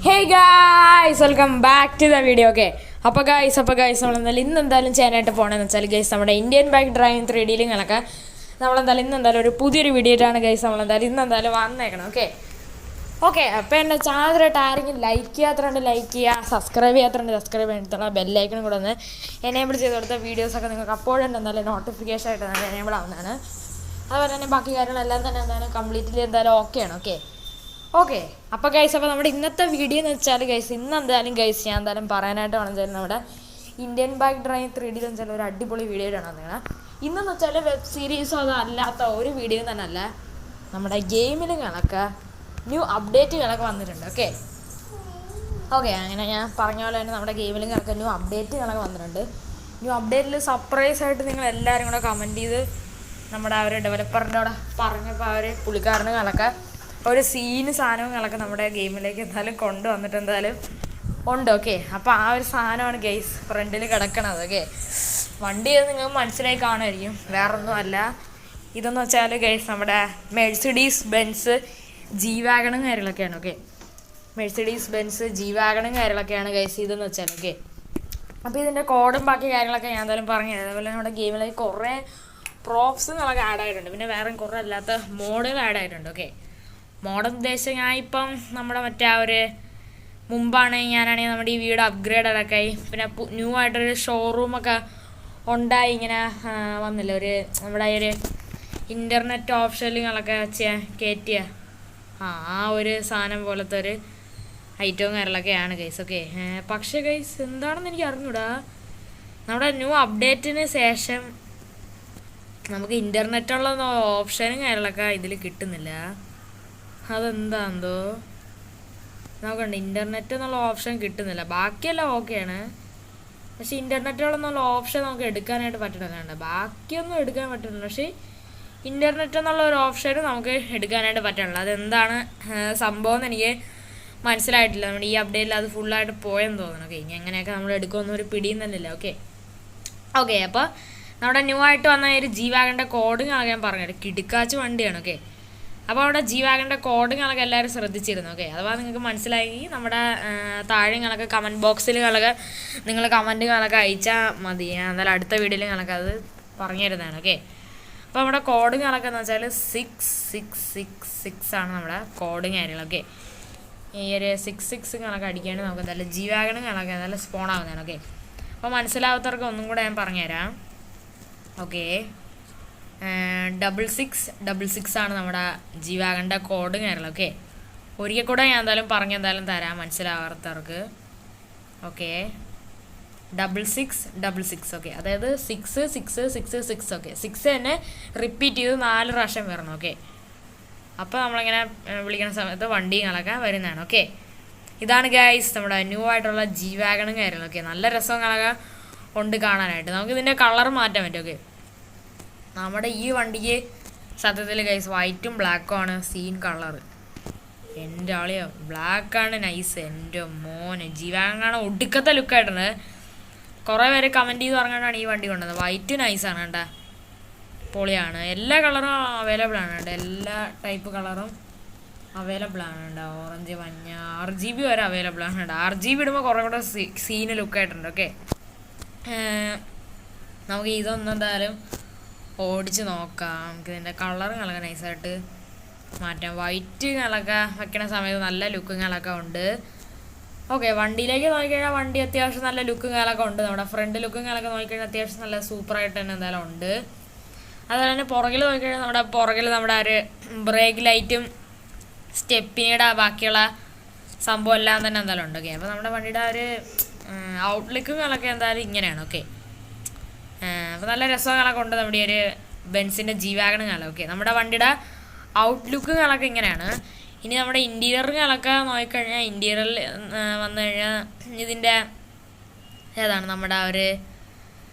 Hey guys, welcome back to the video. Okay, അപ്പോൾ guys നമ്മളെന്തായാലും ഇന്നെന്തായാലും ചെയ്യാനായിട്ട് പോകണമെന്ന് വെച്ചാൽ ഗൈസ് നമ്മുടെ ഇന്ത്യൻ ബൈക്ക് ഡ്രൈവിംഗ് 3D ലിങ്ങളൊക്കെ ഇന്നെന്തായാലും ഒരു പുതിയൊരു വീഡിയോ ആയിട്ടാണ് ഗൈസ് ഇന്നെന്തായാലും വന്നേക്കണം. ഓക്കെ, അപ്പോൾ എൻ്റെ ചാനലായിട്ട് ആരെങ്കിലും ലൈക്ക് ചെയ്യുക, സബ്സ്ക്രൈബ് ചെയ്തിട്ടുള്ള ബെല്ലൈക്കനും കൂടെ ഒന്ന് എനേബിൾ ചെയ്ത് കൊടുത്ത വീഡിയോസൊക്കെ നിങ്ങൾക്ക് അപ്പോഴും എന്തായാലും നോട്ടിഫിക്കേഷൻ ആയിട്ട് എനേബിൾ ആവുന്നതാണ്. അതുപോലെ തന്നെ ബാക്കി കാര്യങ്ങളെല്ലാം തന്നെ എന്തായാലും കംപ്ലീറ്റ്ലി എന്തായാലും ഓക്കെയാണ്. ഓക്കെ, അപ്പോൾ ഗൈസ് നമ്മുടെ ഇന്നത്തെ വീഡിയോ എന്ന് വെച്ചാൽ ഗൈസ് ഇന്നെന്തായാലും ഞാൻ എന്തായാലും പറയാനായിട്ട് വേണമെന്ന് നമ്മുടെ ഇന്ത്യൻ ബൈക്ക് ഡ്രൈവിംഗ് 3D എന്ന് വെച്ചാൽ ഒരു അടിപൊളി വീഡിയോ ആണ് നിങ്ങൾ ഇന്നെന്ന് വെച്ചാൽ വെബ് സീരീസോ അതല്ലാത്ത ഒരു വീഡിയോ തന്നെ അല്ല, നമ്മുടെ ഗെയിമിലുകളൊക്കെ ന്യൂ അപ്ഡേറ്റുകളൊക്കെ വന്നിട്ടുണ്ട്. ഓക്കെ, അങ്ങനെ ഞാൻ പറഞ്ഞ പോലെ തന്നെ നമ്മുടെ ഗെയിമിലുകളൊക്കെ ന്യൂ അപ്ഡേറ്റുകളൊക്കെ വന്നിട്ടുണ്ട്. ന്യൂ അപ്ഡേറ്റിൽ സർപ്രൈസ് ആയിട്ട് നിങ്ങൾ എല്ലാവരും കൂടെ കമൻറ്റ് ചെയ്ത് നമ്മുടെ ആ ഒരു ഡെവലപ്പറിൻ്റെ അവിടെ പറഞ്ഞപ്പോൾ അവർ പുള്ളിക്കാരനുകളൊക്കെ ഒരു സാധനങ്ങളൊക്കെ നമ്മുടെ ഗെയിമിലേക്ക് എന്തായാലും കൊണ്ടുവന്നിട്ട് എന്തായാലും ഉണ്ട്. അപ്പോൾ ആ ഒരു സാധനമാണ് ഗെയ്സ് ഫ്രണ്ടിൽ കിടക്കണത്. വണ്ടി നിങ്ങൾക്ക് മനസ്സിലായി കാണുമായിരിക്കും, വേറൊന്നും അല്ല. ഇതെന്ന് വെച്ചാൽ ഗെയ്സ് നമ്മുടെ മെഴ്സിഡീസ് ബെൻസ് ജി വാഗണും കാര്യങ്ങളൊക്കെയാണ്. മെഴ്സിഡീസ് ബെൻസ് ജി വാഗണും കാര്യങ്ങളൊക്കെയാണ് ഗെയ്സ് ഇതെന്ന് വെച്ചാൽ. അപ്പോൾ ഇതിൻ്റെ കോഡും ബാക്കി കാര്യങ്ങളൊക്കെ ഞാൻ എന്തായാലും പറഞ്ഞു തരാം. അതുപോലെ നമ്മുടെ ഗെയിമിലേക്ക് കുറേ പ്രോപ്സുകളൊക്കെ ആഡ് ആയിട്ടുണ്ട്, പിന്നെ വേറെ കുറേ അല്ലാത്ത മോഡുകൾ ആഡ് ആയിട്ടുണ്ട്. മോഡൽ ഉദ്ദേശം ഞാൻ ഇപ്പം നമ്മുടെ മറ്റേ ആ ഒരു ഞാനാണെങ്കിൽ നമ്മുടെ ഈ വീട് അപ്ഗ്രേഡൊക്കെ ആയി, പിന്നെ ന്യൂ ആയിട്ടൊരു ഷോറൂമൊക്കെ ഉണ്ടായി ഇങ്ങനെ വന്നില്ല, ഒരു നമ്മുടെ ഒരു ഇൻ്റർനെറ്റ് ഓപ്ഷനുകളൊക്കെ കയറ്റിയ ആ ഒരു സാധനം പോലത്തെ ഒരു ഐറ്റവും കാര്യങ്ങളൊക്കെയാണ് ഗൈസ്. പക്ഷേ ഗൈസ് എന്താണെന്ന് എനിക്ക് അറിഞ്ഞൂടാ, നമ്മുടെ ന്യൂ അപ്ഡേറ്റിന് ശേഷം നമുക്ക് ഇൻ്റർനെറ്റുള്ള ഓപ്ഷനും കാര്യങ്ങളൊക്കെ ഇതിൽ കിട്ടുന്നില്ല. അതെന്താന്തോ നോക്കണ്ട, ഇൻ്റർനെറ്റ് എന്നുള്ള ഓപ്ഷൻ കിട്ടുന്നില്ല. ബാക്കിയെല്ലാം ഓക്കെയാണ്, പക്ഷെ ഇൻ്റർനെറ്റുകളെന്നുള്ള ഓപ്ഷൻ നമുക്ക് എടുക്കാനായിട്ട് പറ്റണില്ല. ബാക്കിയൊന്നും എടുക്കാൻ പറ്റുന്നില്ല, പക്ഷേ ഇൻ്റർനെറ്റ് എന്നുള്ള ഒരു ഓപ്ഷൻ നമുക്ക് എടുക്കാനായിട്ട് പറ്റണില്ല. അതെന്താണ് സംഭവം എന്ന് എനിക്ക് മനസ്സിലായിട്ടില്ല. നമ്മുടെ ഈ അപ്ഡേറ്റിൽ അത് ഫുള്ളായിട്ട് പോയെന്ന് തോന്നുന്നു. ഇനി എങ്ങനെയൊക്കെ നമ്മൾ എടുക്കുമെന്ന് ഒരു പിടിയും തന്നെയില്ല. അപ്പോൾ നമ്മുടെ ന്യൂ ആയിട്ട് വന്ന ഒരു ജി വാഗണിൻ്റെ കോഡ് ഞാൻ പറഞ്ഞത് കിടുക്കാച്ച് വണ്ടിയാണ്. അപ്പോൾ അവിടെ ജി വാഗണിൻ്റെ കോഡുകളൊക്കെ എല്ലാവരും ശ്രദ്ധിച്ചിരുന്നു. അഥവാ നിങ്ങൾക്ക് മനസ്സിലായി നമ്മുടെ താഴെങ്ങളൊക്കെ കമൻറ്റ് ബോക്സിലുകളൊക്കെ നിങ്ങൾ കമൻറ്റുകളൊക്കെ അയച്ചാൽ മതി. ഞാൻ എന്തായാലും അടുത്ത വീഡിയോയിൽ ഞങ്ങൾക്ക് അത് പറഞ്ഞു തരുന്നതാണ്. അപ്പോൾ നമ്മുടെ കോഡുകളൊക്കെ എന്ന് വെച്ചാൽ 6666 ആണ് നമ്മുടെ കോഡും കാര്യങ്ങളൊക്കെ. ഈ ഒരു 66 അടിക്കുകയാണെങ്കിൽ നമുക്ക് എന്തായാലും ജി വാഗണുകളൊക്കെ എന്തായാലും സ്പോൺ ആവുന്നതാണ്. അപ്പോൾ മനസ്സിലാവാത്തവർക്ക് ഒന്നും കൂടെ ഞാൻ പറഞ്ഞുതരാം. 6666 ആണ് നമ്മുടെ ജി വാഗണിൻ്റെ കോഡ് കാര്യങ്ങളൊക്കെ. ഒരിക്കൽ കൂടെ ഞാൻ എന്തായാലും തരാം മനസ്സിലാവാത്തവർക്ക്. 6666 അതായത് 6666. 6 തന്നെ റിപ്പീറ്റ് ചെയ്ത് 4 പ്രാവശ്യം വരണം. അപ്പോൾ നമ്മളിങ്ങനെ വിളിക്കുന്ന സമയത്ത് വണ്ടികളൊക്കെ വരുന്നതാണ്. ഇതാണ് ഗൈസ് നമ്മുടെ ന്യൂ ആയിട്ടുള്ള ജി വാഗണും കാര്യങ്ങളൊക്കെ. നല്ല രസങ്ങളൊക്കെ ഉണ്ട് കാണാനായിട്ട്. നമുക്കിതിൻ്റെ കളർ മാറ്റാൻ പറ്റും. നമ്മുടെ ഈ വണ്ടിക്ക് സത്യത്തിൽ ഗൈസ് വൈറ്റും ബ്ലാക്കും ആണ് സീൻ കളർ. എൻ്റെ ആളിയോ ബ്ലാക്കാണ് നൈസ്. എൻ്റെ മോനെ ജി വാഗണാണ് ഒടുക്കത്തെ ലുക്കായിട്ടുണ്ട്. കുറേ പേര് കമൻറ്റ് ചെയ്ത് പറഞ്ഞിട്ടാണ് ഈ വണ്ടി കൊണ്ടുവന്നത്. വൈറ്റ് നൈസാണ് കേട്ടോ, പൊളിയാണ്. എല്ലാ കളറും അവൈലബിൾ ആണ് കേട്ടോ, എല്ലാ ടൈപ്പ് കളറും അവൈലബിൾ ആണ് കേട്ടോ. ഓറഞ്ച്, മഞ്ഞ, RGB വരെ അവൈലബിൾ ആണ് കേട്ടോ. RGB ഇടുമ്പോൾ കുറേ കൂടെ സീന് ലുക്കായിട്ടുണ്ട്. നമുക്ക് ഇതൊന്നും എന്തായാലും ഓടിച്ച് നോക്കാം. നമുക്ക് ഇതിൻ്റെ കളറുകളൊക്കെ നൈസായിട്ട് മാറ്റാം. വൈറ്റുകളൊക്കെ വെക്കണ സമയത്ത് നല്ല ലുക്കുകളൊക്കെ ഉണ്ട്. വണ്ടിയിലേക്ക് നോക്കിക്കഴിഞ്ഞാൽ വണ്ടി അത്യാവശ്യം നല്ല ലുക്കുകളൊക്കെ ഉണ്ട്. നമ്മുടെ ഫ്രണ്ട് ലുക്കുകളൊക്കെ നോക്കിക്കഴിഞ്ഞാൽ അത്യാവശ്യം നല്ല സൂപ്പറായിട്ട് തന്നെ എന്തായാലും ഉണ്ട്. അതുപോലെ തന്നെ പുറകിൽ നോക്കിക്കഴിഞ്ഞാൽ നമ്മുടെ ഒരു ബ്രേക്ക് ലൈറ്റും സ്റ്റെപ്പിനിയുടെ ബാക്കിയുള്ള സംഭവം എല്ലാം തന്നെ എന്തായാലും ഉണ്ട്. അപ്പോൾ നമ്മുടെ വണ്ടിയുടെ ഒരു ഔട്ട്ലുക്കുകളൊക്കെ എന്തായാലും ഇങ്ങനെയാണ്. അപ്പോൾ നല്ല രസങ്ങളൊക്കെ ഉണ്ട് നമ്മുടെ ഒരു ബെൻസിൻ്റെ ജി വാഗണുകളൊക്കെ. നമ്മുടെ വണ്ടിയുടെ ഔട്ട്ലുക്കുകളൊക്കെ ഇങ്ങനെയാണ്. ഇനി നമ്മുടെ ഇൻറ്റീരിയറുകളൊക്കെ നോക്കിക്കഴിഞ്ഞാൽ ഇൻറ്റീരിയറിൽ വന്നു കഴിഞ്ഞാൽ ഇതിൻ്റെ ഏതാണ് നമ്മുടെ ആ ഒരു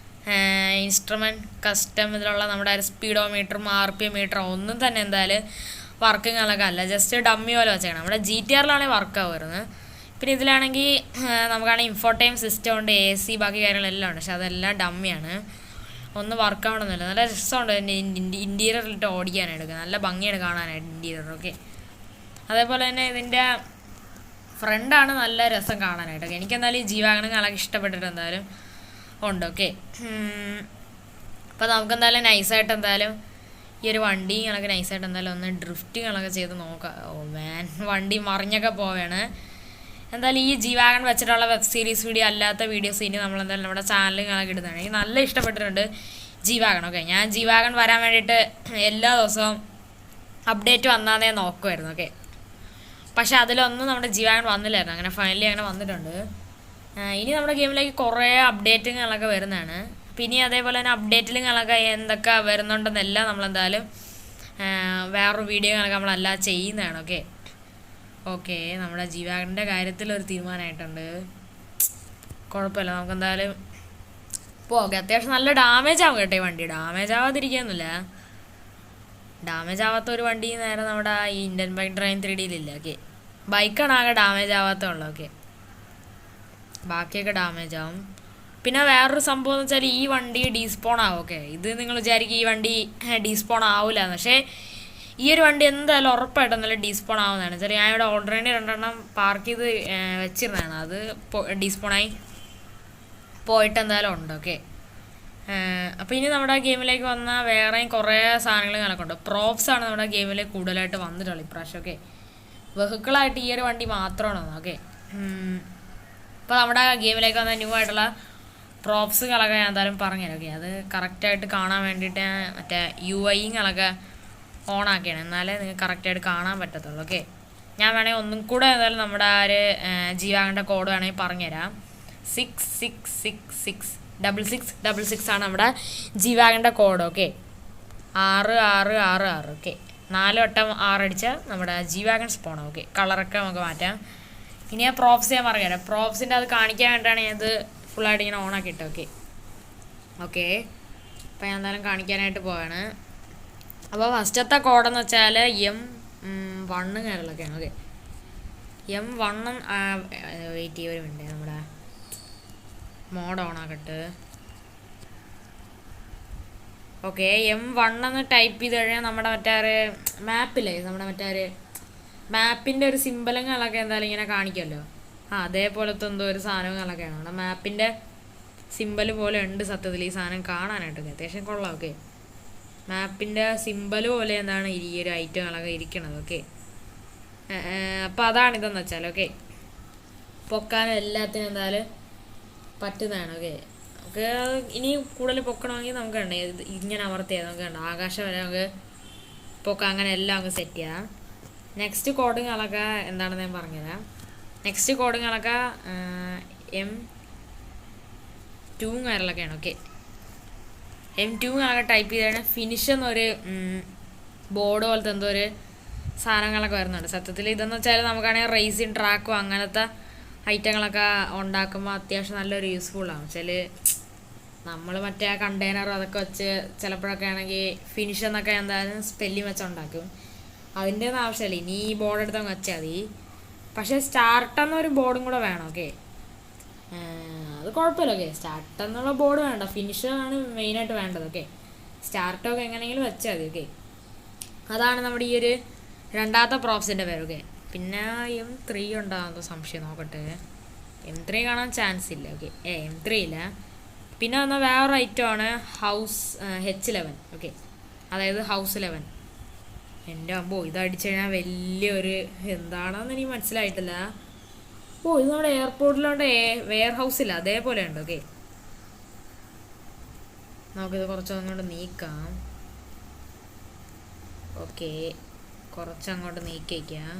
ഇൻസ്ട്രുമെൻറ്റ് കസ്റ്റം ഇതിലുള്ള നമ്മുടെ ഒരു സ്പീഡോമീറ്ററും RPM മീറ്ററും ഒന്നും തന്നെ എന്തായാലും വർക്കുകളൊക്കെ അല്ല, ജസ്റ്റ് ഡമ്മി പോലെ വെച്ചേക്കണം. നമ്മുടെ GTRലാണെങ്കിൽ വർക്കാവും വരുന്നത്. പിന്നെ ഇതിലാണെങ്കിൽ നമുക്കാണെങ്കിൽ ഇൻഫോടൈം സിസ്റ്റം ഉണ്ട്, AC ബാക്കി കാര്യങ്ങളെല്ലാം ഉണ്ട്. പക്ഷെ അതെല്ലാം ഡമ്മിയാണ്, ഒന്നും വർക്കാവണമെന്നില്ല. നല്ല രസമുണ്ട് ഇൻറ്റീരിയറിലിട്ട് ഓടിക്കാനായിട്ട്, നല്ല ഭംഗിയാണ് കാണാനായിട്ട് ഇൻറ്റീരിയർ. അതേപോലെ തന്നെ ഇതിൻ്റെ ഫ്രണ്ടാണ് നല്ല രസം കാണാനായിട്ടൊക്കെ. എനിക്കെന്തായാലും ഈ ജീവാഗണം കാണാൻ ഇഷ്ടപ്പെട്ടിട്ട് എന്തായാലും ഉണ്ട്. ഓക്കെ, അപ്പോൾ നമുക്കെന്തായാലും നൈസായിട്ട് എന്തായാലും ഈ ഒരു വണ്ടി കണക്ക് നൈസായിട്ട് എന്തായാലും ഒന്ന് ഡ്രിഫ്റ്റ് കണക്ക് ചെയ്ത് നോക്കാം. ഓ മാൻ, വണ്ടി മറിഞ്ഞൊക്കെ പോവുകയാണ്. എന്തായാലും ഈ ജീവാഗൺ വെച്ചിട്ടുള്ള വെബ് സീരീസ് വീഡിയോ അല്ലാത്ത വീഡിയോസ് ഇനി നമ്മളെന്തായാലും നമ്മുടെ ചാനലിൽ കണക്ക് ഇടുന്നതാണ്. എനിക്ക് നല്ല ഇഷ്ടപ്പെട്ടിട്ടുണ്ട് ജീവാഗൺ. ഓക്കെ, ഞാൻ ജീവാഗൺ വരാൻ വേണ്ടിയിട്ട് എല്ലാ ദിവസവും അപ്ഡേറ്റ് വന്നാന്നേ നോക്കുമായിരുന്നു. ഓക്കെ, പക്ഷെ അതിലൊന്നും നമ്മുടെ ജീവാഗൺ വന്നില്ലായിരുന്നു. അങ്ങനെ ഫൈനലി അങ്ങനെ വന്നിട്ടുണ്ട്. ഇനി നമ്മുടെ ഗെയിമിലേക്ക് കുറേ അപ്ഡേറ്റുകളൊക്കെ വരുന്നതാണ്. പിന്നെ അതേപോലെ തന്നെ അപ്ഡേറ്റിലുകളൊക്കെ എന്തൊക്കെ വരുന്നുണ്ടെന്നെല്ലാം നമ്മളെന്തായാലും വേറൊരു വീഡിയോകളൊക്കെ നമ്മളെല്ലാം ചെയ്യുന്നതാണ്. ഓക്കെ ഓക്കെ നമ്മുടെ ജീവാഗണിൻ്റെ കാര്യത്തിലൊരു തീരുമാനമായിട്ടുണ്ട്. കുഴപ്പമില്ല, നമുക്കെന്തായാലും പോകാം. അത്യാവശ്യം നല്ല ഡാമേജ് ആവും കേട്ടോ ഈ വണ്ടി. ഡാമേജ് ആവാതിരിക്കുകയൊന്നുമില്ല. ഡാമേജ് ആവാത്ത ഒരു വണ്ടി നേരെ നമ്മുടെ ഈ ഇന്ത്യൻ ബൈക്ക് ഡ്രൈവ് 3Dയിലില്ല. ഓക്കെ, ബൈക്കാണ് ആകെ ഡാമേജ് ആവാത്തുള്ളൂ. ഓക്കെ, ബാക്കിയൊക്കെ ഡാമേജ് ആവും. പിന്നെ വേറൊരു സംഭവം എന്ന് വെച്ചാൽ ഈ വണ്ടി ഡീസ്പോൺ ആവും. ഓക്കെ, ഇത് നിങ്ങൾ വിചാരിക്കും ഈ വണ്ടി ഡീസ്പോൺ ആവില്ല എന്ന്. പക്ഷേ ഈ ഒരു വണ്ടി എന്തായാലും ഉറപ്പായിട്ടും നല്ല ഡീസ്പോൺ ആവുന്നതാണ്. വെച്ചാൽ ഞാൻ ഇവിടെ ഓൾറെഡി 2 പാർക്ക് ചെയ്ത് വെച്ചിരുന്നതാണ്. അത് ഡീസ്പോണായി പോയിട്ട് എന്തായാലും ഉണ്ട്. ഓക്കെ, അപ്പോൾ ഇനി നമ്മുടെ ഗെയിമിലേക്ക് വന്ന വേറെയും കുറേ സാധനങ്ങൾ കണക്കുണ്ട്. പ്രോപ്സാണ് നമ്മുടെ ഗെയിമിലേക്ക് കൂടുതലായിട്ട് വന്നിട്ടുള്ളത് ഇപ്രാവശ്യം. ഓക്കെ, വെഹിക്കിളായിട്ട് ഈ ഒരു വണ്ടി മാത്രമാണ് വന്നത്. ഓക്കെ, അപ്പോൾ നമ്മുടെ ഗെയിമിലേക്ക് വന്ന ന്യൂ ആയിട്ടുള്ള പ്രോപ്സുകളൊക്കെ ഞാൻ എന്തായാലും പറഞ്ഞുതരാം. ഓക്കെ, അത് കറക്റ്റായിട്ട് കാണാൻ വേണ്ടിയിട്ട് മറ്റേ UIകളൊക്കെ ഓണാക്കിയാണ്, എന്നാലേ നിങ്ങൾക്ക് കറക്റ്റായിട്ട് കാണാൻ പറ്റത്തുള്ളൂ. ഓക്കെ, ഞാൻ വേണമെങ്കിൽ ഒന്നും കൂടെ എന്തായാലും നമ്മുടെ ആ ഒരു ജീവാഗണിൻ്റെ കോഡ് വേണമെങ്കിൽ പറഞ്ഞുതരാം. 666666 ആണ് നമ്മുടെ ജീവാഗണിൻ്റെ കോഡ്. ഓക്കെ, 6666. ഓക്കെ, 4 വട്ടം 6 അടിച്ചാൽ നമ്മുടെ ജീവാഗൺ സ്പോണാണ്. ഓക്കെ, കളറൊക്കെ നമുക്ക് മാറ്റാം. ഇനി ഞാൻ പ്രോപ്സ് ഞാൻ പറഞ്ഞുതരാം. പ്രോപ്സിൻ്റെ അത് കാണിക്കാൻ വേണ്ടിയിട്ടാണ് ഞാനത് ഫുള്ളായിട്ട് ഇങ്ങനെ ഓണാക്കിയിട്ട്. ഓക്കെ ഓക്കെ അപ്പോൾ ഞാൻ എന്തായാലും കാണിക്കാനായിട്ട് പോവാണ്. അപ്പോൾ ഫസ്റ്റത്തെ കോഡെന്ന് വെച്ചാൽ M1 കാര്യങ്ങളൊക്കെയാണ്. ഓക്കെ, M1 വെയിറ്റ് ചെയ്യുക ഒരു മിനിറ്റ്, നമ്മുടെ മോഡ് ഓണാക്കട്ടെ. ഓക്കെ, M1 എന്ന് ടൈപ്പ് ചെയ്ത് കഴിഞ്ഞാൽ നമ്മുടെ മറ്റേ മാപ്പില്ലേ, നമ്മുടെ മറ്റേ മാപ്പിൻ്റെ ഒരു സിമ്പലങ്ങളൊക്കെ എന്തായാലും ഇങ്ങനെ കാണിക്കുമല്ലോ. അതേപോലത്തെ എന്തോ ഒരു സാധനങ്ങളൊക്കെയാണ്. നമ്മുടെ മാപ്പിൻ്റെ സിമ്പൽ പോലെ ഉണ്ട് സത്യത്തിൽ ഈ സാധനം കാണാനായിട്ടൊക്കെ. അത്യാവശ്യം കൊള്ളാം. ഓക്കെ, മാപ്പിൻ്റെ സിമ്പൽ പോലെ എന്താണ് ഈ ഒരു ഐറ്റങ്ങളൊക്കെ ഇരിക്കണത്. ഓക്കെ, അപ്പോൾ അതാണിതെന്ന് വെച്ചാൽ. ഓക്കെ, പൊക്കാനും എല്ലാത്തിനും എന്തായാലും പറ്റുന്നതാണ്. ഓക്കെ ഓക്കെ ഇനി കൂടുതൽ പൊക്കണമെങ്കിൽ നമുക്ക് കണ്ടേ ഇങ്ങനെ അമർത്തിയാൽ നമുക്ക് കണ്ട ആകാശം വരെ നമുക്ക് പൊക്കം, അങ്ങനെ എല്ലാം നമുക്ക് സെറ്റ് ചെയ്യാം. നെക്സ്റ്റ് കോഡിങ്ങളൊക്കെ എന്താണെന്ന് ഞാൻ പറഞ്ഞുതരാം. നെക്സ്റ്റ് കോഡിങ്ങളൊക്കെ M2 കാര്യങ്ങളൊക്കെയാണ്. ഓക്കെ, M2 കാര്യങ്ങളൊക്കെ ടൈപ്പ് ചെയ്ത് കഴിഞ്ഞാൽ ഫിനിഷ് എന്നൊരു ബോർഡ് പോലത്തെ എന്തോ ഒരു സാധനങ്ങളൊക്കെ വരുന്നുണ്ട്. സത്യത്തിൽ ഇതെന്ന് വെച്ചാൽ നമുക്കാണെങ്കിൽ റേസിങ് ട്രാക്കും അങ്ങനത്തെ ഐറ്റങ്ങളൊക്കെ ഉണ്ടാക്കുമ്പോൾ അത്യാവശ്യം നല്ലൊരു യൂസ്ഫുള്ളാണ്. വെച്ചാൽ നമ്മൾ മറ്റേ ആ കണ്ടെയ്നറും അതൊക്കെ വെച്ച് ചിലപ്പോഴൊക്കെ ആണെങ്കിൽ ഫിനിഷ് എന്നൊക്കെ എന്തായാലും സ്പെല്ലിങ് വെച്ച് ഉണ്ടാക്കും. അതിൻ്റെ ഒന്നും ആവശ്യമില്ല, ഇനി ഈ ബോർഡ് എടുത്ത് അങ്ങ് വെച്ചാൽ മതി. പക്ഷേ സ്റ്റാർട്ടെന്നൊരു ബോർഡും കൂടെ വേണം. ഓക്കെ, അത് കുഴപ്പമില്ല. ഓക്കെ, സ്റ്റാർട്ട് എന്നുള്ള ബോർഡ് വേണ്ട, ഫിനിഷാണ് മെയിനായിട്ട് വേണ്ടത്. ഓക്കെ, സ്റ്റാർട്ടൊക്കെ എങ്ങനെയെങ്കിലും വെച്ചാൽ മതി. ഓക്കെ, അതാണ് നമ്മുടെ ഈ ഒരു രണ്ടാമത്തെ പ്രോപ്സിൻ്റെ പേര്. ഓക്കെ, പിന്നെ M3 ഉണ്ടാകുന്ന സംശയം നോക്കട്ടെ. M3 കാണാൻ ചാൻസ് ഇല്ല. ഓക്കെ, M3 ഇല്ല. പിന്നെ വന്ന വേറൊരു ഐറ്റമാണ് H11. ഓക്കെ, അതായത് ഹൗസ് 11. എൻ്റെ അമ്പോ ഇത് അടിച്ചു കഴിഞ്ഞാൽ വലിയൊരു എന്താണെന്ന് എനിക്ക് മനസ്സിലായിട്ടില്ല. ഓ, ഇത് നമ്മുടെ എയർപോർട്ടിലോണ്ട് വെയർ ഹൗസില്ല, അതേപോലെ ഉണ്ട്. ഓക്കെ, നമുക്കിത് കുറച്ചങ്ങോട്ട് നീക്കാം. ഓക്കെ, കുറച്ചങ്ങോട്ട് നീക്കിക്കാം.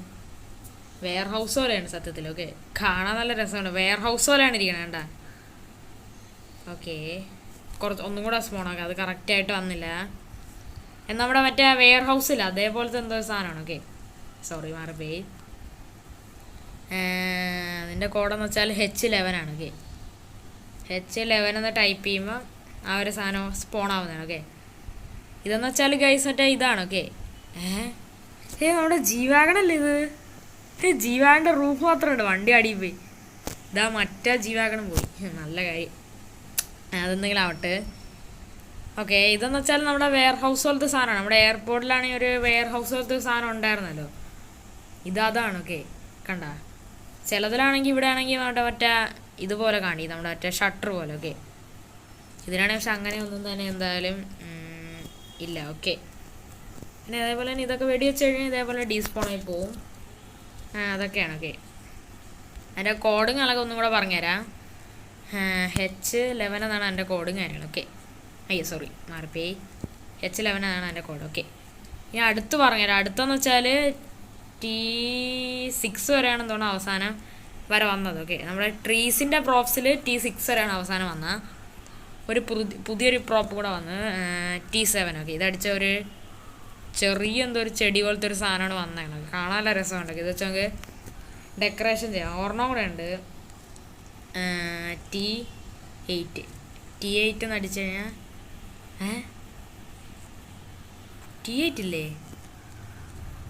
വെയർ ഹൗസ് പോലെയാണ് സത്യത്തിൽ. ഓക്കെ, കാണാൻ നല്ല രസമുണ്ട്. വെയർ ഹൗസ് പോലെയാണ് ഇരിക്കണേ കണ്ടാ. ഓക്കെ, കുറച്ച് ഒന്നും കൂടെ സ്പോണാക്കാം. അത് കറക്റ്റായിട്ട് വന്നില്ല. എന്നാൽ നമ്മുടെ മറ്റേ വെയർ ഹൗസില്ല, അതേപോലത്തെ എന്തോ സാധനമാണ്. ഓക്കെ, സോറി മാറിപ്പോയി. അതിൻ്റെ കോഡെന്ന് വെച്ചാൽ H11 ആണ്. ഓക്കെ, H11 എന്ന് ടൈപ്പ് ചെയ്യുമ്പോൾ ആ ഒരു സാധനം സ്പോൺ ആവുന്നതാണ്. ഓക്കെ, ഇതെന്ന് വെച്ചാൽ ഗൈസ് മറ്റേ ഇതാണ്. ഓക്കെ, നമ്മുടെ ജീവാഗണല്ലേ ഇത്? ജീവാഗണിൻ്റെ റൂഫ് മാത്രമുണ്ട്, വണ്ടി അടിയിൽ പോയി. ഇതാ മറ്റേ ജീവാഗണം പോയി. നല്ല കാര്യം, അതെന്തെങ്കിലും ആവട്ടെ. ഓക്കെ, ഇതെന്ന് വെച്ചാൽ നമ്മുടെ വെയർ ഹൗസ് പോലത്തെ സാധനമാണ്. നമ്മുടെ എയർപോർട്ടിലാണെങ്കിൽ ഒരു വെയർ ഹൗസ് പോലത്തെ സാധനം ഉണ്ടായിരുന്നല്ലോ, ഇതാണ്. ഓക്കെ, കണ്ട ചിലതിലാണെങ്കിൽ ഇവിടെ ആണെങ്കിൽ മറ്റേ ഇതുപോലെ കാണി, നമ്മുടെ മറ്റേ ഷട്ടർ പോലെ. ഓക്കെ, ഇതിനാണെങ്കിൽ പക്ഷെ അങ്ങനെയൊന്നും തന്നെ എന്തായാലും ഇല്ല. ഓക്കെ, പിന്നെ അതേപോലെ തന്നെ ഇതൊക്കെ വെടി വെച്ച് കഴിഞ്ഞാൽ ഇതേപോലെ ഡീസ്പോണായി പോവും. അതൊക്കെയാണ്. ഓക്കെ, അതിൻ്റെ കോഡും കാര്യങ്ങളൊക്കെ ഒന്നും കൂടെ പറഞ്ഞുതരാം. H11 എന്നാണ് എൻ്റെ കോഡും കാര്യങ്ങൾ. ഓക്കെ, അയ്യോ സോറി മാറിപ്പോയി. H11 ആണ് എൻ്റെ കോഡ്. ഓക്കെ, ഞാൻ അടുത്ത് പറഞ്ഞുതരാം. അടുത്തെന്ന് വെച്ചാൽ T6 വരെയാണെന്ന് തോന്നുന്നു അവസാനം വരെ വന്നത്. ഓക്കെ, നമ്മുടെ ട്രീസിൻ്റെ പ്രോപ്സിൽ T6 വരെയാണ് അവസാനം വന്നത്. ഒരു പുതിയൊരു പ്രോപ്പ് കൂടെ വന്ന് T7. ഓക്കെ, ഇതടിച്ച ഒരു ചെറിയ എന്തോ ഒരു ചെടി പോലത്തെ ഒരു സാധനമാണ് വന്നതാണ്. കാണാൻ നല്ല രസമുണ്ട്. ഇത് വെച്ചാൽ നമുക്ക് ഡെക്കറേഷൻ ചെയ്യാം. ഓർണം കൂടെ ഉണ്ട്. T8 എന്ന് അടിച്ചു കഴിഞ്ഞാൽ T8 ഇല്ലേ?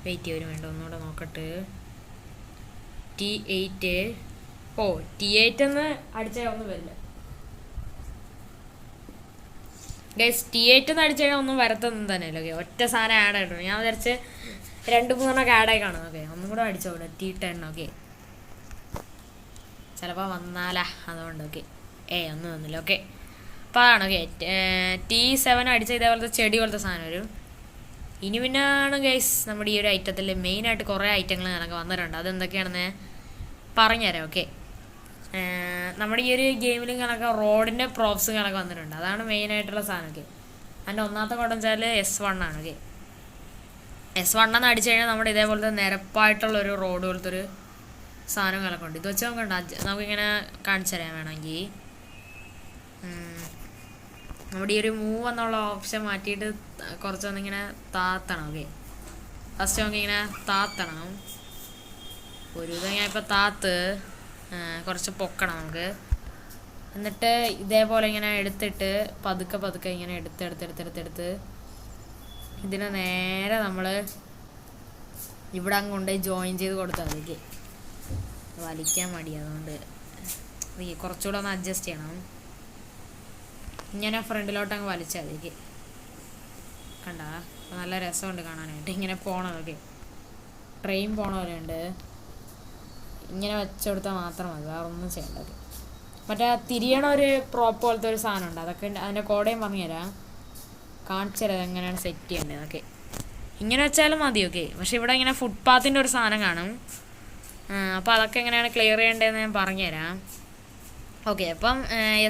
വെയിറ്റ് ചെയ്യും വേണ്ട, ഒന്നുകൂടെ നോക്കട്ടെ. T8 T8 എന്ന് അടിച്ചാൽ ഒന്നും വരില്ല ഗൈസ്. T8 എന്ന് അടിച്ചു കഴിഞ്ഞാൽ ഒന്നും വരത്തൊന്നും തന്നെയല്ലോ. ഓക്കെ, ഒറ്റ സാധനം ആഡ് ആയിട്ടുണ്ട്. ഞാൻ വിചാരിച്ച് 2-3 ആഡായി കാണും. ഓക്കെ, ഒന്നും കൂടെ അടിച്ചോളൂ. T10. ഓക്കെ, ചിലപ്പോൾ വന്നാലാ അതുകൊണ്ട്. ഓക്കെ, ഒന്നും വന്നില്ല. ഓക്കെ, അപ്പോൾ അതാണ്. ഓക്കെ, T7 അടിച്ച ഇതേപോലത്തെ ചെടി പോലത്തെ സാധനം വരും. ഇനി പിന്നെയാണ് ഗൈസ് നമ്മുടെ ഈ ഒരു ഐറ്റത്തിൽ മെയിനായിട്ട് കുറേ ഐറ്റങ്ങൾ കണക്ക് വന്നിട്ടുണ്ട്. അതെന്തൊക്കെയാണെന്ന് പറഞ്ഞുതരാം. ഓക്കെ, നമ്മുടെ ഈ ഒരു ഗെയിമിലും കണക്ക് റോഡിൻ്റെ പ്രോപ്സും കണക്ക് വന്നിട്ടുണ്ട്. അതാണ് മെയിനായിട്ടുള്ള സാധനമൊക്കെ. അതിൻ്റെ ഒന്നാമത്തെ കോഡ് വെച്ചാൽ S1 ആണ്. ഓക്കെ, S1 എന്ന് അടിച്ചു കഴിഞ്ഞാൽ നമ്മുടെ ഇതേപോലത്തെ നിരപ്പായിട്ടുള്ളൊരു റോഡ് പോലത്തെ ഒരു സാധനം കണക്കുണ്ട്. ഇത് വെച്ച് നമുക്കിങ്ങനെ കാണിച്ചു തരാൻ വേണമെങ്കിൽ നമ്മുടെ ഈ ഒരു മൂവ് എന്നുള്ള ഓപ്ഷൻ മാറ്റിയിട്ട് കുറച്ചൊന്നിങ്ങനെ താത്തണം. ഓക്കെ, ഫസ്റ്റ് നമുക്കിങ്ങനെ താത്തണം. ഒരു ഇത് ഞാൻ ഇപ്പോൾ താത്ത് കുറച്ച് പൊക്കണം നമുക്ക്. എന്നിട്ട് ഇതേപോലെ ഇങ്ങനെ എടുത്തിട്ട് പതുക്കെ ഇങ്ങനെ എടുത്ത് ഇതിനെ നേരെ നമ്മൾ ഇവിടെ അങ്ങ് കൊണ്ടുപോയി ജോയിൻ ചെയ്ത് കൊടുത്താൽ മതി. വലിക്കാൻ മടി, അതുകൊണ്ട് കുറച്ചുകൂടെ ഒന്ന് അഡ്ജസ്റ്റ് ചെയ്യണം. ഇങ്ങനെ ഫ്രണ്ടിലോട്ട് അങ്ങ് വലിച്ചാൽ മതി. കണ്ട, നല്ല രസമുണ്ട് കാണാനായിട്ട്. ഇങ്ങനെ പോകണതൊക്കെ ട്രെയിൻ പോണ പോലെ ഉണ്ട്. ഇങ്ങനെ വെച്ചുകൊടുത്താൽ മാത്രം മതി, വേറെ ഒന്നും ചെയ്യേണ്ടത്. മറ്റേ തിരിയണ ഒരു പ്രോപ്പ് പോലത്തെ ഒരു സാധനം ഉണ്ട്. അതൊക്കെ അതിൻ്റെ കോഡയും പറഞ്ഞുതരാം, കാണിച്ചു തരാം എങ്ങനെയാണ് സെറ്റ് ചെയ്യേണ്ടത്. ഓക്കെ, ഇങ്ങനെ വെച്ചാലും മതി. ഓക്കെ, പക്ഷെ ഇവിടെ ഇങ്ങനെ ഫുട്പാത്തിൻ്റെ ഒരു സാധനം കാണും. അപ്പോൾ അതൊക്കെ എങ്ങനെയാണ് ക്ലിയർ ചെയ്യേണ്ടതെന്ന് ഞാൻ പറഞ്ഞുതരാം. ഓക്കെ, അപ്പം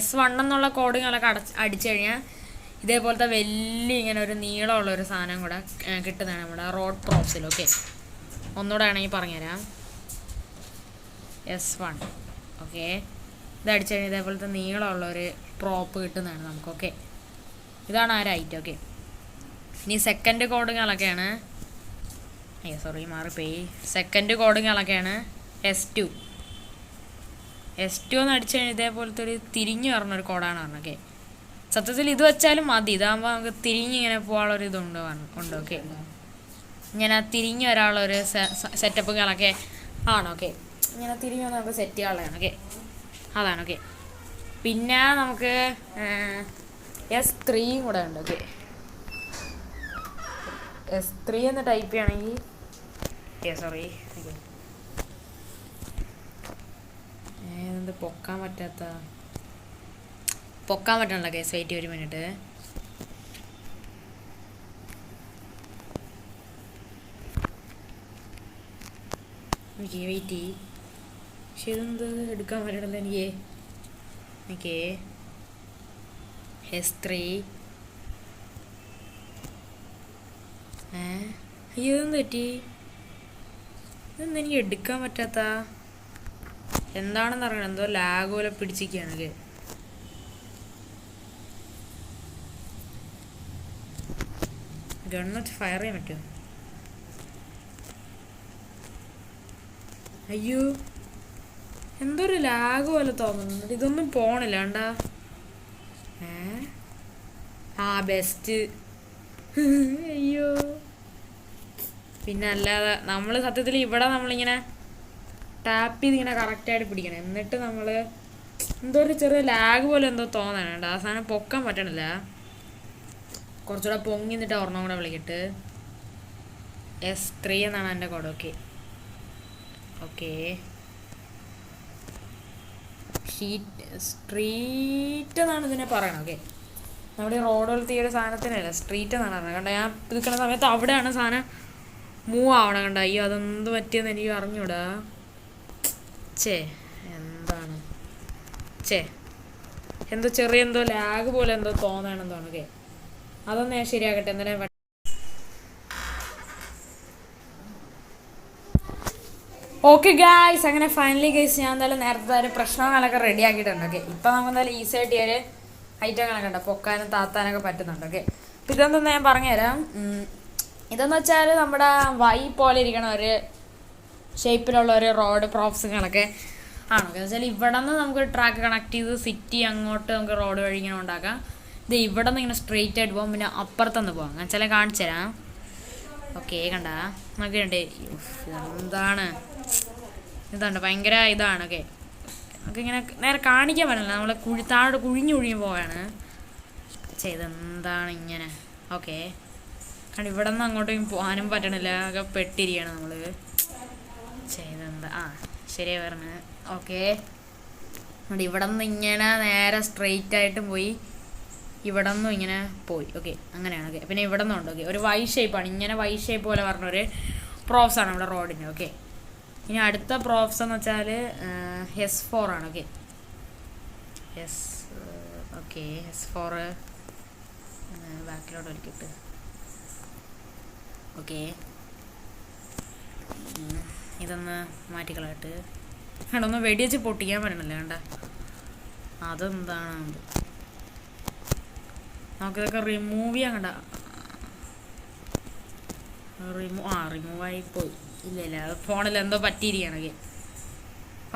S1 എന്നുള്ള കോഡുകളൊക്കെ അടിച്ചു കഴിഞ്ഞാൽ ഇതേപോലത്തെ വലിയ ഇങ്ങനെ ഒരു നീളമുള്ളൊരു സാധനം കൂടെ കിട്ടുന്നതാണ് നമ്മുടെ റോഡ് പ്രോപ്സിൽ. ഓക്കെ, ഒന്നുകൂടെ ആണെങ്കിൽ പറഞ്ഞുതരാം. S1. ഓക്കെ, ഇത് അടിച്ചു കഴിഞ്ഞാൽ ഇതേപോലത്തെ നീളമുള്ളൊരു പ്രോപ്പ് കിട്ടുന്നതാണ് നമുക്ക്. ഓക്കെ, ഇതാണ് ആ ഒരു ഐറ്റം. ഓക്കെ, ഇനി സെക്കൻഡ് കോഡുകളൊക്കെയാണ്. സോറി മാറിപ്പോയി. സെക്കൻഡ് കോഡുകളൊക്കെയാണ് S2 എന്ന് അടിച്ചു കഴിഞ്ഞാൽ ഇതേപോലത്തെ ഒരു തിരിഞ്ഞു പറഞ്ഞൊരു കോഡാണ് പറഞ്ഞത്. ഓക്കെ, സത്യത്തിൽ ഇത് വെച്ചാലും മതി. ഇതാകുമ്പോൾ നമുക്ക് തിരിഞ്ഞിങ്ങനെ പോകാനുള്ളൊരു ഇതുണ്ട്. ഓക്കെ, ഇങ്ങനെ തിരിഞ്ഞു വരാനുള്ളൊരു സെറ്റപ്പുകളൊക്കെ ആണ്. ഓക്കെ, ഇങ്ങനെ തിരിഞ്ഞു വന്ന് നമുക്ക് സെറ്റ് ചെയ്യാനുള്ളതാണ്. ഓക്കെ, അതാണ്. ഓക്കെ, പിന്നെ നമുക്ക് S3 കൂടെ ഉണ്ട്. ഓക്കെ, S3 എന്ന് ടൈപ്പ് ചെയ്യണമെങ്കിൽ സോറി എന്ത് പൊക്കാൻ പറ്റണല്ലോ കേസ്. വെയിറ്റ് ഒരു മിനിറ്റ്. എനിക്ക് വെയിറ്റ് പക്ഷെ ഇതെന്ത് എടുക്കാൻ പറ്റണല്ലോ എനിക്ക്. ഓക്കെ, S3 ഇതെന്ത് പറ്റി? ഇതെന്തെനിക്ക് എടുക്കാൻ പറ്റാത്ത എന്താണെന്ന് അറിയണം. എന്തോ ലാഗ് പോലെ പിടിച്ചിരിക്കുകയാണ്. ഗണ്ണെച്ച് ഫയർ ചെയ്യാൻ പറ്റുമോ? അയ്യോ, എന്തോ ഒരു ലാഗ് പോലെ തോന്നുന്നുണ്ട്. ഇതൊന്നും പോണില്ല കണ്ടാ. ബെസ്റ്റ്. അയ്യോ, പിന്നെ അല്ലാതെ നമ്മൾ സത്യത്തിൽ ഇവിടെ നമ്മളിങ്ങനെ ടാപ്പ് ചെയ്ത് ഇങ്ങനെ കറക്റ്റായിട്ട് പിടിക്കണം. എന്നിട്ട് നമ്മൾ എന്തോ ഒരു ചെറിയ ലാഗ് പോലെ എന്തോ തോന്നാനുണ്ട്. ആ സാധനം പൊക്കാൻ പറ്റണില്ല. കുറച്ചുകൂടെ പൊങ്ങി നിന്നിട്ട് ഒരെണ്ണം കൂടെ വിളിക്കട്ട്. S3 എന്നാണ് എൻ്റെ കോഡ്. ഓക്കെ, സ്ട്രീറ്റ് എന്നാണ് ഇതിനെ പറയണത്. ഓക്കെ, നമ്മുടെ ഈ റോഡ് പോലത്തെ ഈ ഒരു സാധനത്തിനല്ല സ്ട്രീറ്റ് എന്നാണ് പറയുന്നത്. കണ്ട ഞാൻ നിൽക്കുന്ന സമയത്ത് അവിടെയാണ് സാധനം മൂവ് ആവണം. കണ്ട അയ്യോ അതെന്ത് പറ്റിയെന്ന് എനിക്ക് അറിഞ്ഞൂടാ. എന്താണ് എന്തോ ചെറിയ എന്തോ ലാഗ് പോലെ എന്തോ തോന്നണെന്തോണ്. ഓക്കെ, അതൊന്ന് ഞാൻ ശരിയാക്കട്ടെ. എന്തായാലും ഓക്കെ ഗായ്സ്, അങ്ങനെ ഫൈനലി ഗൈസ് ഞാൻ എന്തായാലും നേരത്തെ ഒരു പ്രശ്നങ്ങളൊക്കെ റെഡി ആക്കിയിട്ടുണ്ട്. ഓക്കെ, ഇപ്പം നമുക്ക് എന്തായാലും ഈസി ആയിട്ട് ഈ ഒരു ഐറ്റങ്ങളൊക്കെ ഉണ്ട്, പൊക്കാനും താത്താനൊക്കെ പറ്റുന്നുണ്ട്. ഓക്കെ, അപ്പം ഇതെന്തെന്ന് ഞാൻ പറഞ്ഞുതരാം. ഇതെന്ന് വെച്ചാൽ നമ്മുടെ വൈ പോലെ ഇരിക്കണ ഒരു ഷേപ്പിലുള്ള ഒരു റോഡ് പ്രോപ്സിങ്ങളൊക്കെ ആണ്. എന്ന് വെച്ചാൽ ഇവിടെ നിന്ന് നമുക്ക് ട്രാക്ക് കണക്ട് ചെയ്ത് സിറ്റി അങ്ങോട്ട് നമുക്ക് റോഡ് വഴി ഇങ്ങനെ ഉണ്ടാക്കാം. ഇത് ഇവിടെ നിന്ന് ഇങ്ങനെ സ്ട്രെയിറ്റ് ആയിട്ട് പോകും, പിന്നെ അപ്പുറത്തുനിന്ന് പോകാം. ഞാൻ ചില കാണിച്ചു തരാം. ഓക്കെ, കണ്ട നോക്കിയുണ്ട് എന്താണ് ഇതുണ്ട് ഭയങ്കര ഇതാണ്. ഓക്കെ, നമുക്ക് ഇങ്ങനെ നേരെ കാണിക്കാൻ പറ്റില്ല, നമ്മൾ താഴോട്ട് കുഴിഞ്ഞു പോവാണ് ചെയ്തെന്താണ് ഇങ്ങനെ. ഓക്കെ, കാരണം ഇവിടെ നിന്ന് അങ്ങോട്ടും പോകാനും പറ്റണില്ല, ഒക്കെ പെട്ടിരിക്കുകയാണ് നമ്മൾ ചെയ്തെന്താ. ശരിയാ പറഞ്ഞ്. ഓക്കെ, ഇവിടെ നിന്ന് ഇങ്ങനെ നേരെ സ്ട്രെയിറ്റ് ആയിട്ട് പോയി, ഇവിടെ നിന്നും ഇങ്ങനെ പോയി. ഓക്കെ, അങ്ങനെയാണ്. ഓക്കെ, പിന്നെ ഇവിടെ നിന്നുണ്ട്. ഓക്കെ, ഒരു വൈ ഷേപ്പാണ്, ഇങ്ങനെ വൈ ഷേപ്പ് പോലെ പറഞ്ഞൊരു പ്രോപ്സാണ് ഇവിടെ റോഡിന്. ഓക്കെ, ഇനി അടുത്ത പ്രോപ്സ് എന്ന് വെച്ചാൽ S4 ആണ്. ഓക്കെ, S4 ബാക്കിലോട്ട് വലിക്കിട്ട്. ഓക്കെ, ഇതൊന്ന് മാറ്റിക്കളായിട്ട് കണ്ട, ഒന്ന് വെടിവെച്ച് പൊട്ടിക്കാൻ പറ്റണില്ല. കണ്ട അതെന്താണ്, നമുക്കിതൊക്കെ റിമൂവ് ചെയ്യാൻ. കണ്ട റിമൂവായി പോയി. ഇല്ല അത് ഫോണിൽ എന്തോ പറ്റിയിരിക്കുകയാണ്.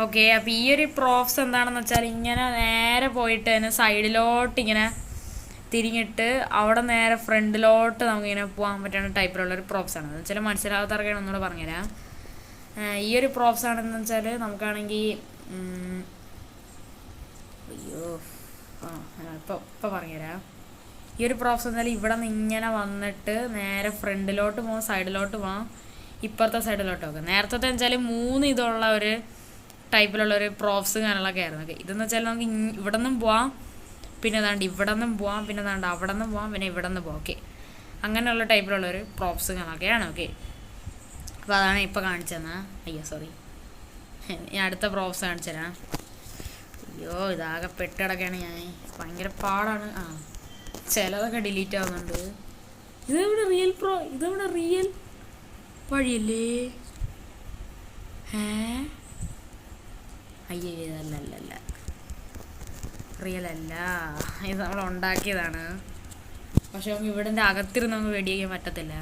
ഓക്കെ, അപ്പോൾ ഈ ഒരു പ്രോപ്സ് എന്താണെന്ന് വെച്ചാൽ ഇങ്ങനെ നേരെ പോയിട്ട് തന്നെ സൈഡിലോട്ട് ഇങ്ങനെ തിരിഞ്ഞിട്ട് അവിടെ നേരെ ഫ്രണ്ടിലോട്ട് നമുക്കിങ്ങനെ പോകാൻ പറ്റുന്ന ടൈപ്പിലുള്ളൊരു പ്രോപ്സാണ്. എന്ന് വെച്ചാൽ മനസ്സിലാകാത്തവർക്കാണ് ഒന്നുകൂടെ പറഞ്ഞുതരാം. ഈ ഒരു പ്രോപ്സ് ആണെന്ന് വെച്ചാൽ നമുക്കാണെങ്കിൽ ഇപ്പോൾ പറഞ്ഞുതരാം. ഈ ഒരു പ്രോപ്സ് എന്നാൽ ഇവിടെ നിന്ന് ഇങ്ങനെ വന്നിട്ട് നേരെ ഫ്രണ്ടിലോട്ട് പോകാം, സൈഡിലോട്ട് പോകാം, ഇപ്പുറത്തെ സൈഡിലോട്ട് പോകാം. നേരത്തെ വെച്ചാൽ 3 ഇതുള്ള ഒരു ടൈപ്പിലുള്ള ഒരു പ്രോപ്സ് കാര്യങ്ങളൊക്കെ ആയിരുന്നു. ഓക്കെ, ഇതെന്ന് വെച്ചാൽ നമുക്ക് ഇവിടെ നിന്നും പോവാം, പിന്നെ അതാണ്ട് ഇവിടെ നിന്നും പോവാം, പിന്നെ അതാണ്ട് അവിടെ നിന്നും പോവാം, പിന്നെ ഇവിടെ നിന്ന് പോവാം. ഓക്കെ, അങ്ങനെയുള്ള ടൈപ്പിലുള്ളൊരു പ്രോപ്സ് കാര്യങ്ങളൊക്കെയാണ്. ഓക്കെ, അപ്പോൾ അതാണ് ഇപ്പോൾ കാണിച്ചതെന്ന്. സോറി, ഞാൻ അടുത്ത പ്രോപ്സ് കാണിച്ചു തരാം. അയ്യോ ഇതാകെ പെട്ടിടക്കാണ് ഞാൻ, ഭയങ്കര പാടാണ്. ചിലതൊക്കെ ഡിലീറ്റ് ആവുന്നുണ്ട്. ഇതെവിടെ റിയൽ വഴിയല്ലേ? ഇതല്ല റിയൽ അല്ല, ഇത് നമ്മൾ ഉണ്ടാക്കിയതാണ്. പക്ഷെ നമുക്ക് ഇവിടെ അകത്തിരുന്ന് നമുക്ക് വെടിയാൻ പറ്റത്തില്ല.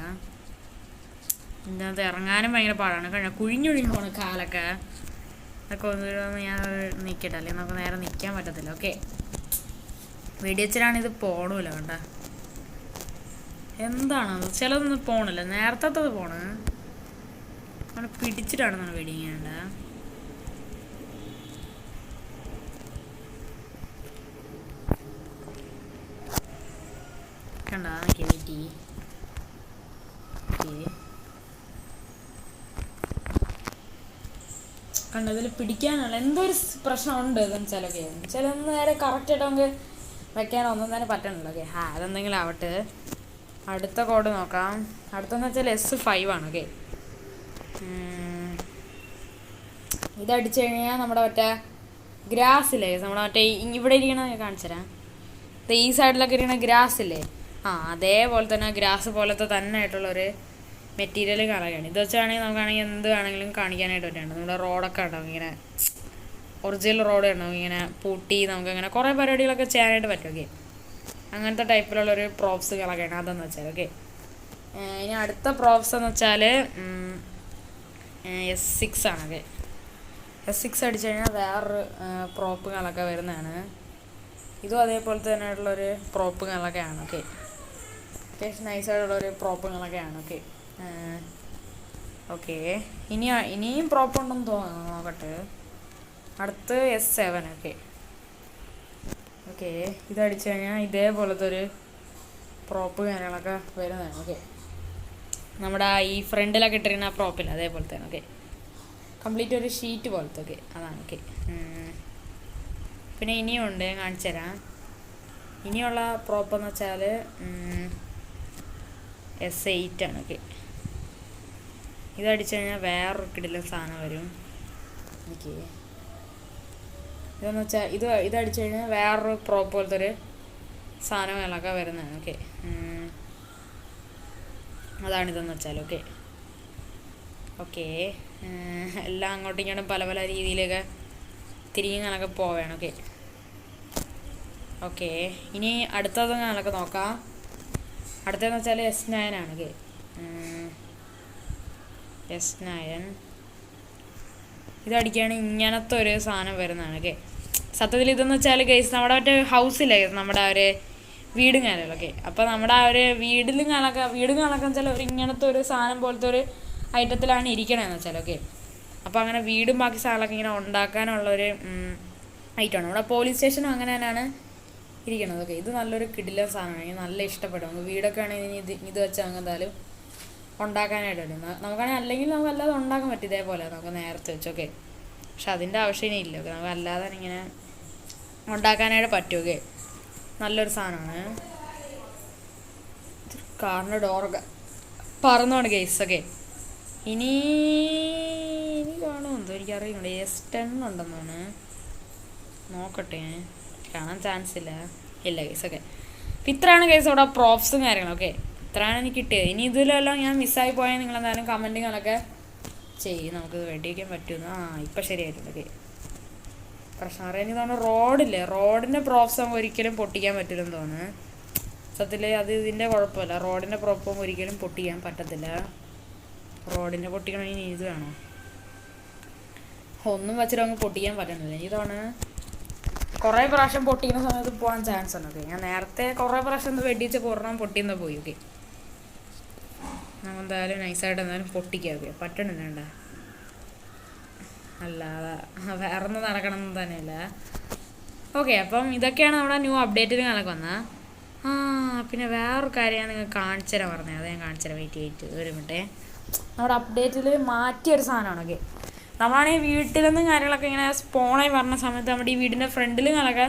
ഇതിനകത്ത് ഇറങ്ങാനും ഭയങ്കര പാടാണ്. കുഴിഞ്ഞൊഴിഞ്ഞു പോണ കാലൊക്കെ അതൊക്കെ ഒന്ന് ഞാൻ നിൽക്കട്ടെ, അല്ലെങ്കിൽ നമുക്ക് നേരെ നിൽക്കാൻ പറ്റത്തില്ല. ഓക്കെ, വെടിവെച്ചിട്ടാണ് ഇത് പോണില്ല. വേണ്ട എന്താണ് ചിലതൊന്നും പോണില്ല, നേരത്തത് പോണ് അങ്ങനെ പിടിച്ചിട്ടാണ് നമ്മൾ വെടിങ്ങേണ്ട. കണ്ട വെറ്റി. കണ്ട ഇതിൽ പിടിക്കാനുള്ള എന്തോ ഒരു പ്രശ്നമുണ്ട്. ഇതെന്ന് വെച്ചാലൊക്കെ ചിലൊന്ന് നേരെ കറക്റ്റായിട്ട് നമുക്ക് വെക്കാനൊന്നും തന്നെ പറ്റണില്ല. ഓക്കെ, അതെന്തെങ്കിലും ആവട്ടെ. അടുത്ത കോഡ് നോക്കാം. അടുത്തെന്ന് വെച്ചാൽ S5 ആണ്. ഓക്കെ, ഇതടിച്ചു കഴിഞ്ഞാൽ നമ്മുടെ മറ്റേ ഗ്രാസില്ലേ, നമ്മുടെ മറ്റേ ഇവിടെ ഇരിക്കണ കാണിച്ചു തരാം. ഈ സൈഡിലൊക്കെ ഇരിക്കണ ഗ്രാസില്ലേ, അതേപോലെ തന്നെ ഗ്രാസ് പോലത്തെ തന്നെ ആയിട്ടുള്ളൊരു മെറ്റീരിയൽ കാണാനാണ്. ഇത് വെച്ചാണെങ്കിൽ നമുക്കാണെങ്കിൽ എന്ത് വേണമെങ്കിലും കാണിക്കാനായിട്ട് പറ്റുന്നുണ്ട്. നമ്മുടെ റോഡൊക്കെ ഉണ്ടാവും, ഇങ്ങനെ ഒറിജിനൽ റോഡ് ഉണ്ടാവും, ഇങ്ങനെ പൂട്ടി നമുക്കങ്ങനെ കുറേ പരിപാടികളൊക്കെ ചെയ്യാനായിട്ട് പറ്റും. ഓക്കെ, അങ്ങനത്തെ ടൈപ്പിലുള്ളൊരു പ്രോപ്സുകളൊക്കെയാണ് അതെന്ന് വെച്ചാൽ. ഓക്കെ, ഇനി അടുത്ത പ്രോപ്സ് എന്ന് വെച്ചാൽ S6 ആണ്. ഓക്കെ, S6 അടിച്ചു കഴിഞ്ഞാൽ വേറൊരു പ്രോപ്പുകളൊക്കെ വരുന്നതാണ്. ഇതും അതേപോലെ തന്നെ ആയിട്ടുള്ളൊരു പ്രോപ്പുകളൊക്കെയാണ്. ഓക്കെ, അത്യാവശ്യം നൈസായിട്ടുള്ളൊരു പ്രോപ്പുകളൊക്കെയാണ്. ഓക്കെ ഓക്കെ ഇനിയും പ്രോപ്പ് ഉണ്ടെന്ന് തോന്നുന്നു, നോക്കട്ടെ. അടുത്ത് S7. ഓക്കെ ഇതടിച്ചു കഴിഞ്ഞാൽ ഇതേപോലത്തെ ഒരു പ്രോപ്പ് കാര്യങ്ങളൊക്കെ വരുന്നതാണ്. ഓക്കെ, നമ്മുടെ ഈ ഫ്രണ്ടിലൊക്കെ ഇട്ടിരിക്കുന്ന ആ പ്രോപ്പില്ല, അതേപോലെ തന്നെ. ഓക്കെ, കംപ്ലീറ്റ് ഒരു ഷീറ്റ് പോലത്തെ. ഓക്കെ, അതാണ്. ഓക്കെ പിന്നെ ഇനിയുണ്ട്, ഞാൻ കാണിച്ചു തരാം. ഇനിയുള്ള പ്രോപ്പ് എന്ന് വെച്ചാൽ S8 ആണ്. ഓക്കെ, ഇതടിച്ചു കഴിഞ്ഞാൽ വേറൊരു കിടിലൻ സാധനം വരും. എനിക്ക് ഇതെന്ന് വെച്ചാൽ ഇതടിച്ചു കഴിഞ്ഞാൽ വേറൊരു പ്രോപ്പ് പോലത്തെ ഒരു സാധനങ്ങളൊക്കെ വരുന്നതാണ്. ഓക്കെ, അതാണിതെന്ന് വെച്ചാൽ. ഓക്കെ ഓക്കെ എല്ലാം അങ്ങോട്ടും ഇങ്ങോട്ടും പല പല രീതിയിലൊക്കെ തിരിഞ്ഞൊക്കെ പോവുകയാണ്. ഓക്കെ ഓക്കെ ഇനി അടുത്തത് ഞാനൊക്കെ നോക്കാം. അടുത്തതെന്ന് വെച്ചാൽ S9 ആണ്. ഓക്കെ, S9 ഇതടിക്കുകയാണെങ്കിൽ ഇങ്ങനത്തെ ഒരു സാധനം വരുന്നതാണ്. ഓക്കെ, സത്യത്തിൽ ഇതെന്ന് വെച്ചാൽ ഗൈസ് നമ്മുടെ മറ്റേ ഹൗസിലെ നമ്മുടെ ആ ഒരു വീടും കാര്യങ്ങളൊക്കെ. അപ്പോൾ നമ്മുടെ ആ ഒരു വീടും കാണൊക്കെ വെച്ചാൽ ഒരു ഇങ്ങനത്തെ ഒരു സാധനം പോലത്തെ ഒരു ഐറ്റത്തിലാണ് ഇരിക്കണമെന്ന് വെച്ചാൽ. ഓക്കെ, അപ്പോൾ അങ്ങനെ വീടും ബാക്കി സാധനങ്ങളൊക്കെ ഇങ്ങനെ ഉണ്ടാക്കാനുള്ളൊരു ഐറ്റമാണ്. നമ്മുടെ പോലീസ് സ്റ്റേഷനും അങ്ങനെ തന്നെയാണ് ഇരിക്കണത്. ഓക്കെ, ഇത് നല്ലൊരു കിടിലൻ സാധനമാണ്. എനിക്ക് നല്ല ഇഷ്ടപ്പെടും. നമുക്ക് വീടൊക്കെ ആണെങ്കിൽ ഇത് വെച്ചാൽ അങ്ങനെ എന്തായാലും ഉണ്ടാക്കാനായിട്ട് വരും. നമുക്കാണെങ്കിൽ അല്ലെങ്കിൽ നമുക്ക് അല്ലാതെ ഉണ്ടാക്കാൻ പറ്റും ഇതേപോലെ നമുക്ക് നേരത്തെ വെച്ച്. ഓക്കെ, പക്ഷെ അതിൻ്റെ ആവശ്യം ഇല്ല. ഓക്കെ, നമുക്ക് അല്ലാതെ ഇങ്ങനെ ഉണ്ടാക്കാനായിട്ട് പറ്റും. ഓക്കെ, നല്ലൊരു സാധനമാണ്. കാറിൻ്റെ ഡോറൊക്കെ പറന്നുകൊണ്ട് ഗൈസ്. ഓക്കെ, ഇനി കാണുമോ എന്തോ എനിക്കറിയുന്നുണ്ട്. S10 ഉണ്ടെന്നാണ്, നോക്കട്ടെ, കാണാൻ ചാൻസ് ഇല്ല ഗൈസ്. ഓക്കെ, അപ്പം ഇത്രയാണ് ഗൈസ് അവിടെ പ്രോപ്സും കാര്യങ്ങളും. ഓക്കെ, ഇത്രയാണ് എനിക്ക് കിട്ടിയത്. ഇനി ഇതിലെല്ലാം ഞാൻ മിസ്സായി പോയാൽ നിങ്ങളെന്തായാലും കമൻറ്റുകളൊക്കെ ചെയ്യും. നമുക്കിത് വെടിവയ്ക്കാൻ പറ്റുമെന്ന്. ഇപ്പം ശരിയായിട്ടുണ്ട്. ഓക്കെ, പ്രശ്നം അറിയാൻ തോന്നുന്നു റോഡിൻ്റെ പ്രോപ്സ് നമുക്ക് ഒരിക്കലും പൊട്ടിക്കാൻ പറ്റില്ലെന്ന് തോന്നുന്നു. സത്യത്തിൽ അത് ഇതിൻ്റെ കുഴപ്പമില്ല. റോഡിൻ്റെ പ്രോപ്പും ഒരിക്കലും പൊട്ടിക്കാൻ പറ്റത്തില്ല. റോഡിൻ്റെ പൊട്ടിക്കണമെങ്കിൽ ഇത് വേണോ, ഒന്നും വെച്ചിട്ട് അങ്ങ് പൊട്ടിക്കാൻ പറ്റുന്നില്ല. എനിക്ക് തോന്നുന്നു കുറേ പ്രാവശ്യം പൊട്ടിക്കുന്ന സമയത്ത് പോകാൻ ചാൻസ് ഉണ്ട്. ഓക്കെ, ഞാൻ നേരത്തെ കുറേ പ്രാവശ്യം വെടിച്ച് പൂർണ്ണം പൊട്ടിയെന്ന് പോയി. ഓക്കെ, നമ്മളെന്തായാലും നൈസായിട്ട് എന്തായാലും പൊട്ടിക്കാം. ഓക്കെ, പറ്റണില്ല, അല്ലാതെ വേറെ ഒന്നും നടക്കണമെന്ന് തന്നെയല്ല. ഓക്കെ, അപ്പം ഇതൊക്കെയാണ് നമ്മുടെ ന്യൂ അപ്ഡേറ്റിൽ കണക്ക് വന്നത്. പിന്നെ വേറൊരു കാര്യം ഞാൻ നിങ്ങൾ കാണിച്ചു തരാൻ പറഞ്ഞത്, അത് ഞാൻ കാണിച്ചു തരാം. വെയിറ്റ് ഒരു മിനിറ്റ്. നമ്മുടെ അപ്ഡേറ്റിൽ മാറ്റിയൊരു സാധനമാണ്. ഓക്കെ, നമ്മളാണെങ്കിൽ വീട്ടിൽ നിന്നും കാര്യങ്ങളൊക്കെ ഇങ്ങനെ സ്പോണായി പറഞ്ഞ സമയത്ത് നമ്മുടെ ഈ വീടിൻ്റെ ഫ്രണ്ടിൽ കണക്കെ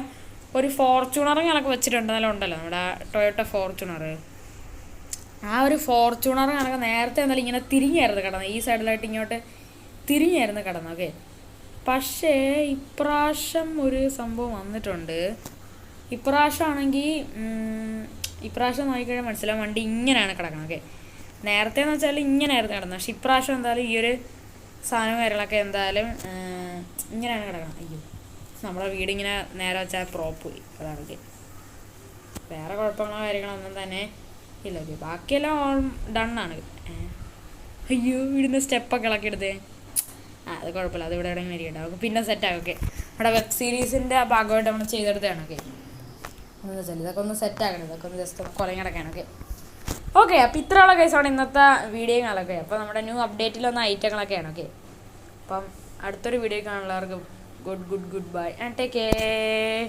ഒരു ഫോർച്യൂണർ കണക്ക് വെച്ചിട്ടുണ്ട്. നല്ല ഉണ്ടല്ലോ നമ്മുടെ ടൊയോട്ട ഫോർച്യൂണർ. ആ ഒരു ഫോർച്യൂണർ കണക്ക് നേരത്തെ എന്തായാലും ഇങ്ങനെ തിരിഞ്ഞായിരുന്നു കിടന്നത്, ഈ സൈഡിലായിട്ട് ഇങ്ങോട്ട് തിരിഞ്ഞായിരുന്നു കിടന്നത്. ഓക്കെ, പക്ഷേ ഇപ്രാവശ്യം ഒരു സംഭവം വന്നിട്ടുണ്ട്. ഇപ്രാവശ്യം നോക്കിക്കഴിഞ്ഞാൽ മനസ്സിലാവും വണ്ടി ഇങ്ങനെയാണ് കിടക്കുന്നത്. ഓക്കെ, നേരത്തെ എന്ന് വെച്ചാൽ ഇങ്ങനെയായിരുന്നു കിടന്നത്. പക്ഷെ ഇപ്രാവശ്യം എന്തായാലും ഈ ഒരു സാധനവും കാര്യങ്ങളൊക്കെ എന്തായാലും ഇങ്ങനെയാണ് കിടക്കുന്നത്. അയ്യോ, നമ്മളെ വീടിങ്ങനെ നേരെ വെച്ചാൽ പ്രോപ്പ് പോയി. അതാണ്. ഓക്കെ, വേറെ കുഴപ്പങ്ങളോ കാര്യങ്ങളോ ഒന്നും തന്നെ ഇല്ല. ഓക്കെ, ബാക്കിയെല്ലാം ഓൾ ഡണ്ണാണ്. അയ്യോ, വീടിൻ്റെ സ്റ്റെപ്പൊക്കെ ഇളക്കിയെടുത്തേ. അത് കുഴപ്പമില്ല, അത് ഇവിടെ എവിടെയെങ്കിലും ഇരിക്കട്ടെ, നമുക്ക് പിന്നെ സെറ്റാകും. ഓക്കെ, നമ്മുടെ വെബ് സീരീസിൻ്റെ ഭാഗമായിട്ട് നമ്മൾ ചെയ്തെടുത്തതാണ്. ഓക്കെ, എന്താ വെച്ചാൽ ഇതൊക്കെ ഒന്ന് സെറ്റാക്കണം, ഇതൊക്കെ ഒന്ന് ജസ്റ്റ് കുറേ കിടക്കണം. ഓക്കെ അപ്പോൾ ഇത്രയുള്ള കേസാണ് ഇന്നത്തെ വീഡിയോകളൊക്കെ. അപ്പോൾ നമ്മുടെ ന്യൂ അപ്ഡേറ്റിൽ വന്ന ഐറ്റങ്ങളൊക്കെയാണ്. ഓക്കെ, അപ്പം അടുത്തൊരു വീഡിയോ കാണുന്നവർക്ക് good bye and take care.